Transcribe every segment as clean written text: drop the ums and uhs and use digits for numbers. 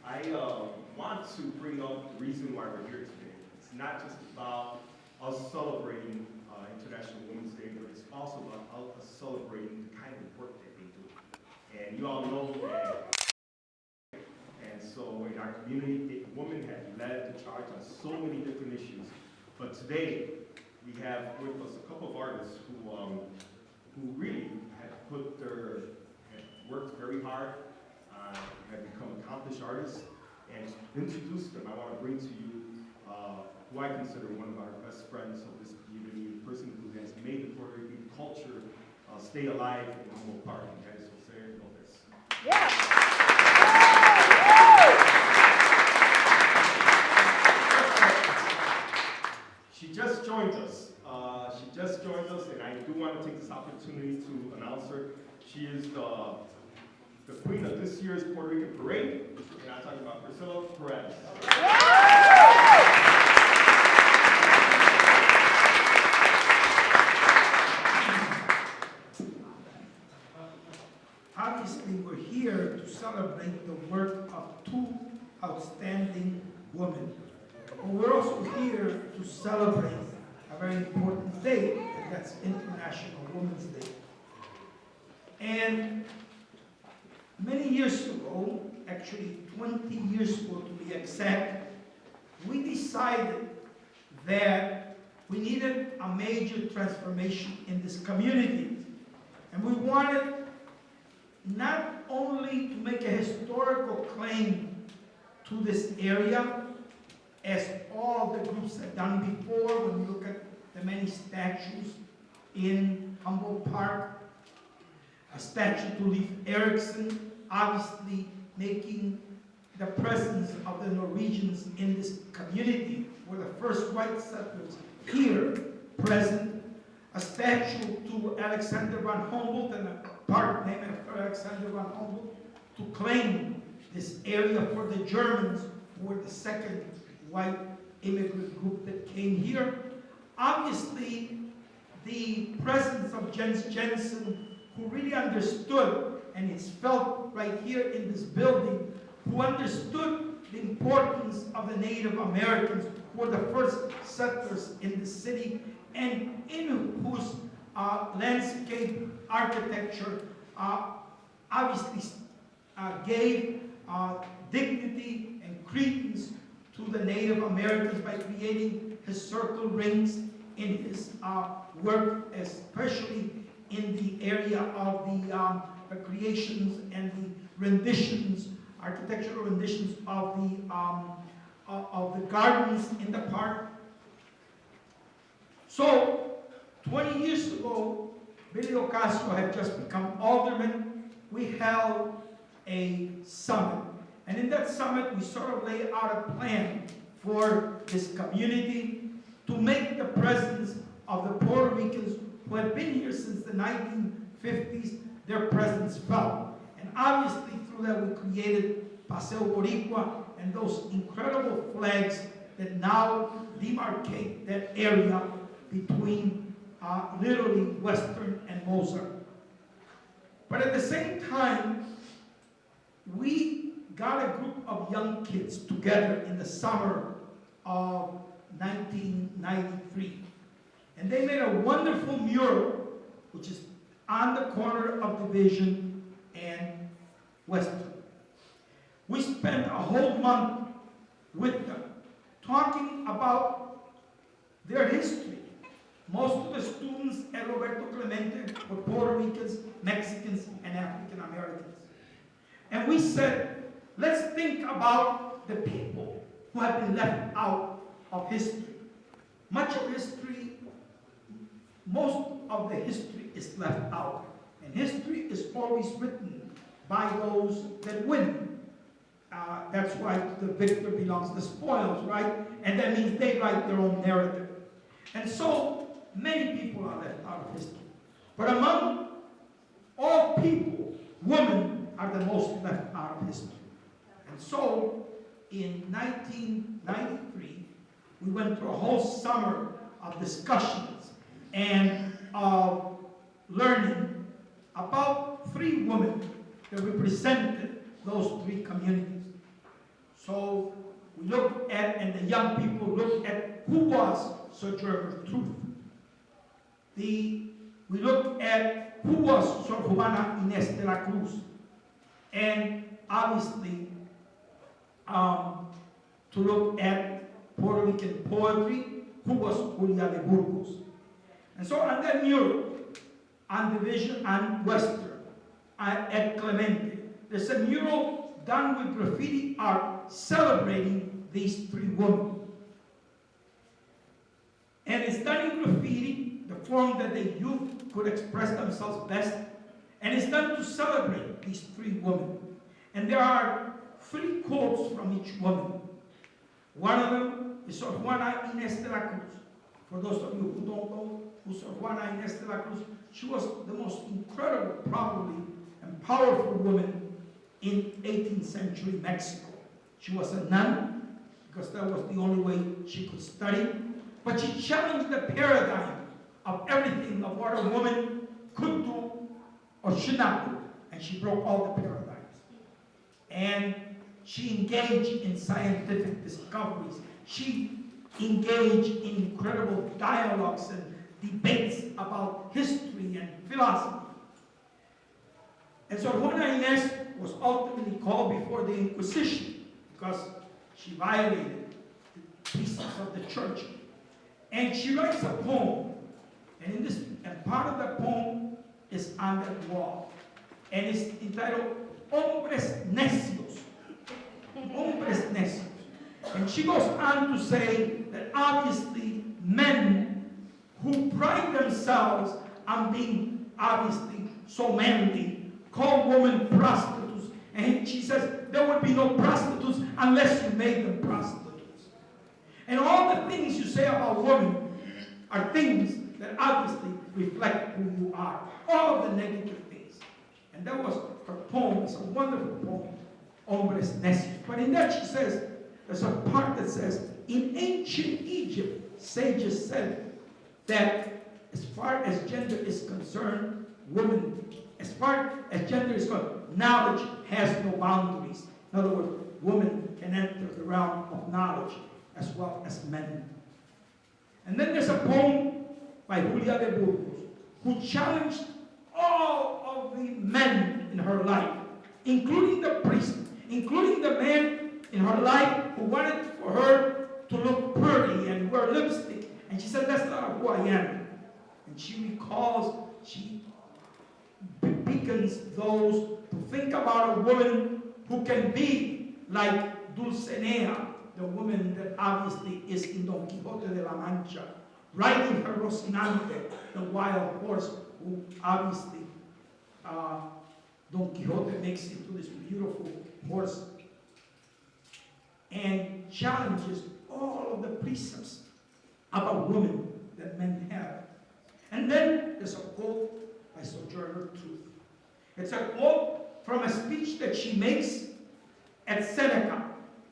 I want to bring up the reason why we're here today. It's not just about us celebrating International Women's Day, but it's also about us celebrating the kind of work that they do. And you all know that, and so in our community, women have led the charge on so many different issues. But today, we have with us a couple of artists who really have worked very hard, have become accomplished artists, and introduce them. I want to bring to you who I consider one of our best friends of this community, the person who has made the Puerto Rican culture stay alive in Humboldt Park, and that is Jose Lopez. Yeah. She just joined us. And I do want to take this opportunity to announce her. She is the queen of this year's Puerto Rican parade, and I'm talking about Priscilla Perez. Obviously, we're here to celebrate the work of two outstanding women. But we're also here to celebrate a very important day, and that's International Women's Day. And many years ago, actually 20 years ago to be exact, we decided that we needed a major transformation in this community. And we wanted not only to make a historical claim to this area, as all the groups have done before, when you look at the many statues in Humboldt Park, a statue to Leif Erikson, obviously making the presence of the Norwegians in this community, were the first white settlers here present, a statue to Alexander von Humboldt and a park named after Alexander von Humboldt to claim this area for the Germans, who were the second white immigrant group that came here. Obviously, the presence of Jens Jensen, who really understood, and it's felt right here in this building, who understood the importance of the Native Americans, who were the first settlers in the city, and in whose landscape architecture obviously gave dignity and credence to the Native Americans by creating his circle rings in his work, especially in the area of the creations and the renditions, architectural renditions of the gardens in the park. So, 20 years ago, Billy Ocasio had just become alderman. We held a summit. And in that summit, we sort of laid out a plan for this community to make the presence of the Puerto Ricans who had been here since the 1950s, their presence felt. And obviously through that we created Paseo Boricua and those incredible flags that now demarcate that area between literally Western and Mozart. But at the same time, we got a group of young kids together in the summer of 1993. And they made a wonderful mural, which is on the corner of Division and Western. We spent a whole month with them, talking about their history. Most of the students at Roberto Clemente were Puerto Ricans, Mexicans, and African Americans. And we said, let's think about the people who have been left out of history. Much of history, most of the history is left out. And history is always written by those that win. That's why to the victor belongs the spoils, right? And that means they write their own narrative. And so, many people are left out of history. But among all people, women are the most left out of history. And so, in 1993, we went through a whole summer of discussions and of learning about three women that represented those three communities. So we look at, and the young people look at who was Sojourner Truth. We look at who was Sor Juana Inés de la Cruz. And obviously, to look at Puerto Rican poetry, who was Julia de Burgos. And so on that mural, on Division and Western, at Clemente, there's a mural done with graffiti art celebrating these three women. And it's done in graffiti, the form that the youth could express themselves best. And it's done to celebrate these three women. And there are 3 quotes from each woman. One of them is Sor Juana Inés de la Cruz. For those of you who don't know who Sor Juana Inés de la Cruz, she was the most incredible, probably, and powerful woman in 18th century Mexico. She was a nun, because that was the only way she could study. But she challenged the paradigm of everything of what a woman could do or should not do. And she broke all the paradigms. And she engaged in scientific discoveries. She engaged in incredible dialogues and debates about history and philosophy. And so Juana Inés was ultimately called before the Inquisition because she violated the precepts of the church. And she writes a poem, and part of the poem is on that wall. And it's entitled Hombres Necios. Hombres Necios. And she goes on to say that obviously men who pride themselves on being obviously so manly call women prostitutes. And she says there would be no prostitutes unless you made them prostitutes. And all the things you say about women are things that obviously reflect who you are. All of the negative things. And that was her poem. It's a wonderful poem, Hombres Necios. But in that she says, there's a part that says, in ancient Egypt, sages said that as far as gender is concerned, women, as far as gender is concerned, knowledge has no boundaries. In other words, women can enter the realm of knowledge as well as men. And then there's a poem by Julia de Burgos, who challenged all of the men in her life, including the priest, including the man in her life who wanted for her to look pretty and wear lipstick. And she said, that's not who I am. And she recalls, she beacons those to think about a woman who can be like Dulcinea, the woman that obviously is in Don Quixote de la Mancha, riding her Rocinante, the wild horse, who obviously Don Quixote makes into this beautiful horse, and challenges all of the precepts about women that men have. And then there's a quote by Sojourner Truth. It's a quote from a speech that she makes at Seneca.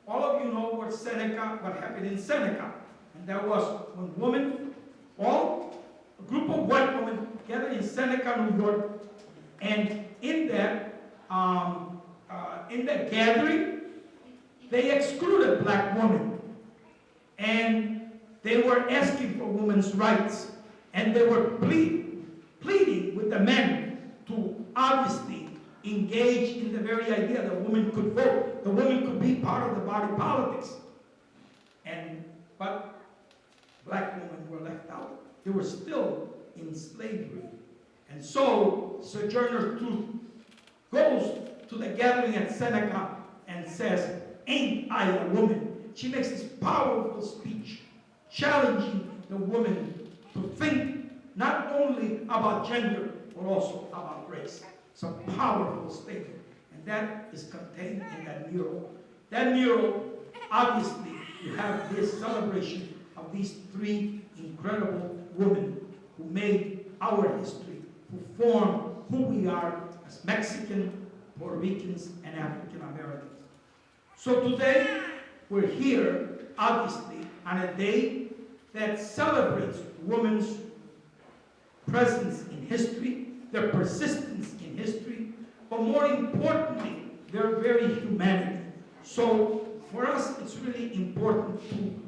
All of you know what happened in Seneca. And that was when a group of white women gathered in Seneca, New York, and in that gathering, they excluded black women. And they were asking for women's rights. And they were pleading with the men to obviously engage in the very idea that women could vote, the women could be part of the body politics. But black women were left out. They were still in slavery. And so Sojourner Truth goes to the gathering at Seneca and says, ain't I a woman? She makes this powerful speech challenging the woman to think not only about gender, but also about race. It's a powerful statement, and that is contained in that mural. That mural, obviously, you have this celebration of these three incredible women who made our history, who form who we are as Mexican, Puerto Ricans, and African Americans. So today, we're here, obviously, on a day that celebrates women's presence in history, their persistence in history, but more importantly, their very humanity. So for us, it's really important to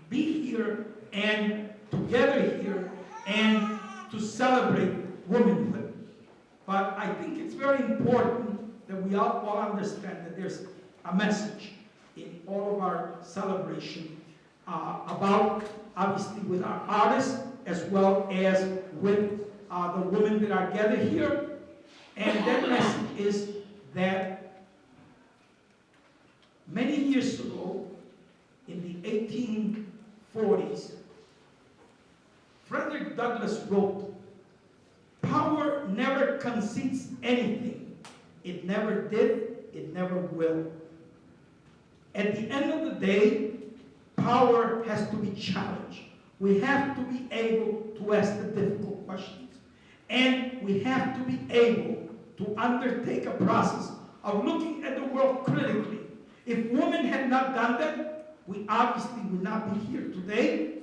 be here and to gather here and to celebrate womanhood. But I think it's very important that we all understand that there's a message in all of our celebration about, obviously, with our artists as well as with the women that are gathered here. And that message is that many years ago, in the 1840s, Frederick Douglass wrote, "Power never concedes anything. It never did, it never will." At the end of the day, power has to be challenged. We have to be able to ask the difficult questions. And we have to be able to undertake a process of looking at the world critically. If women had not done that, we obviously would not be here today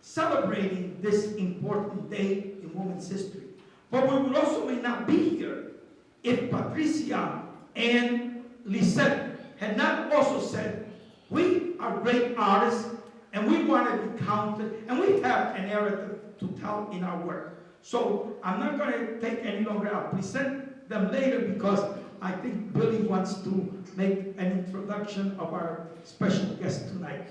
celebrating this important day in women's history. But we would also may not be here if Patricia and Lisette had not also said, we are great artists and we want to be counted and we have a narrative to tell in our work. So I'm not going to take any longer. I'll present them later because I think Billy wants to make an introduction of our special guest tonight.